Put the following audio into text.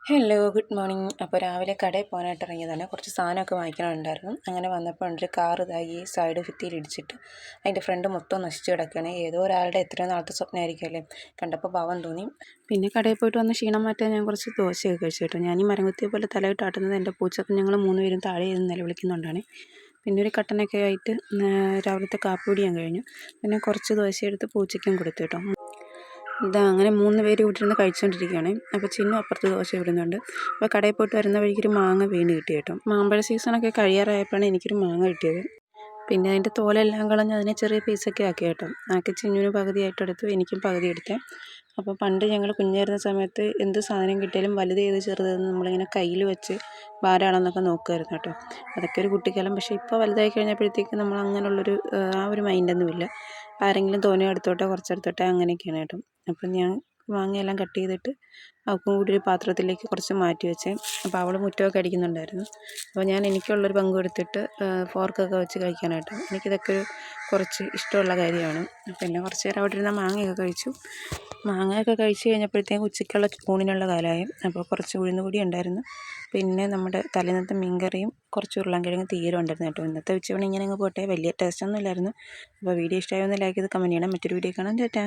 Hello good morning. അപ്പോൾ രാവിലെ കടയിൽ പോകാനായിട്ട് ഇറങ്ങിയതാണ്. കുറച്ച് സാധനമൊക്കെ വാങ്ങിക്കാനുണ്ടായിരുന്നു. അങ്ങനെ വന്നപ്പോൾ ഒരു കാർ ഇതായി ഈ സൈഡ് ഭിത്തിയിൽ ഇടിച്ചിട്ട് അതിൻ്റെ ഫ്രണ്ട് മൊത്തം നശിച്ച് കിടക്കുകയാണ്. ഏതോ ഒരാളുടെ എത്രയോ നാളത്തെ സ്വപ്നമായിരിക്കുമല്ലേ. കണ്ടപ്പോൾ പാവം തോന്നി. പിന്നെ കടയിൽ പോയിട്ട് വന്ന് ക്ഷീണം മാറ്റാൻ ഞാൻ കുറച്ച് ദോശയൊക്കെ കഴിച്ചു കേട്ടോ. ഞാൻ ഈ മരംകുത്തിയെ പോലെ തലയിട്ടാട്ടുന്നത് എൻ്റെ പൂച്ചക്ക് ഞങ്ങൾ 3 പേരും താഴെ ഇരുന്ന് നിലവിളിക്കുന്നുണ്ടാണ്. പിന്നെ ഒരു കട്ടനൊക്കെ ആയിട്ട് രാവിലത്തെ കാപ്പിപ്പൊടി ഞാൻ കഴിഞ്ഞു. പിന്നെ കുറച്ച് ദോശ എടുത്ത് പൂച്ചയ്ക്കും കൊടുത്തു കേട്ടോ. ഇതാ അങ്ങനെ 3 പേര് ഇവിടെ ഇരുന്ന് കഴിച്ചുകൊണ്ടിരിക്കുകയാണ്. അപ്പോൾ ചിന്നു അപ്പുറത്ത് ദോശ ഇടുന്നുണ്ട്. അപ്പോൾ കടയിൽ പോയിട്ട് വരുന്ന വഴിക്കൊരു മാങ്ങ വീണ് കിട്ടി കേട്ടോ. മാമ്പഴ സീസണൊക്കെ കഴിയാറായപ്പോഴാണ് എനിക്കൊരു മാങ്ങ കിട്ടിയത്. പിന്നെ അതിൻ്റെ തോലെല്ലാം കളഞ്ഞ് അതിനെ ചെറിയ പീസൊക്കെ ആക്കി കേട്ടോ. ആക്കി ചിന്നുവിന് പകുതിയായിട്ട് എടുത്തു, എനിക്കും പകുതി എടുത്തേ. അപ്പോൾ പണ്ട് ഞങ്ങൾ കുഞ്ഞായിരുന്ന സമയത്ത് എന്ത് സാധനം കിട്ടിയാലും വലുത് ഏത് ചെറുതെന്ന് നമ്മളിങ്ങനെ കയ്യിൽ വെച്ച് ഭാരമാണെന്നൊക്കെ നോക്കുമായിരുന്നു കേട്ടോ. അതൊക്കെ ഒരു കുട്ടിക്കാലം. പക്ഷേ ഇപ്പോൾ വലുതായി കഴിഞ്ഞപ്പോഴത്തേക്ക് നമ്മൾ അങ്ങനെയുള്ളൊരു ആ ഒരു മൈൻഡൊന്നുമില്ല. ആരെങ്കിലും തോന്നിയോ എടുത്തോട്ടെ, കുറച്ചെടുത്തോട്ടെ, അങ്ങനെയൊക്കെയാണ് കേട്ടോ. അപ്പം ഞാൻ മാങ്ങയെല്ലാം കട്ട് ചെയ്തിട്ട് അവൾക്കും കൂടി ഒരു പാത്രത്തിലേക്ക് കുറച്ച് മാറ്റി വെച്ചേ. അപ്പോൾ അവൾ മുറ്റമൊക്കെ അടിക്കുന്നുണ്ടായിരുന്നു. അപ്പോൾ ഞാൻ എനിക്കുള്ളൊരു പങ്ക് എടുത്തിട്ട് ഫോർക്കൊക്കെ വെച്ച് കഴിക്കാനായിട്ട്. എനിക്കിതൊക്കെ കുറച്ച് ഇഷ്ടമുള്ള കാര്യമാണ്. പിന്നെ കുറച്ച് നേരം അവിടെ ഇരുന്ന മാങ്ങയൊക്കെ കഴിച്ചു. മാങ്ങയൊക്കെ കഴിച്ച് കഴിഞ്ഞപ്പോഴത്തേക്കും ഉച്ചയ്ക്കുള്ള ഊണിനുള്ള കാലമായി. അപ്പോൾ കുറച്ച് ഉഴുന്ന് പൊടി ഉണ്ടായിരുന്നു. പിന്നെ നമ്മുടെ തലേന്നത്തെ മീൻകറിയും കുറച്ച് ഉരുളൻകിഴങ്ങ് തീരും ഉണ്ടായിരുന്നു കേട്ടോ. ഇന്നത്തെ ഉച്ചയൂണ് ഇങ്ങനെ അങ്ങ് പോട്ടെ. വലിയ ടേസ്റ്റൊന്നും ഇല്ലായിരുന്നു. അപ്പോൾ വീഡിയോ ഇഷ്ടമായൊന്ന് ലൈക്ക് ചെയ്ത് കമൻറ്റ് ചെയ്യണം. മറ്റൊരു വീഡിയോ കാണാം. ടാറ്റാ.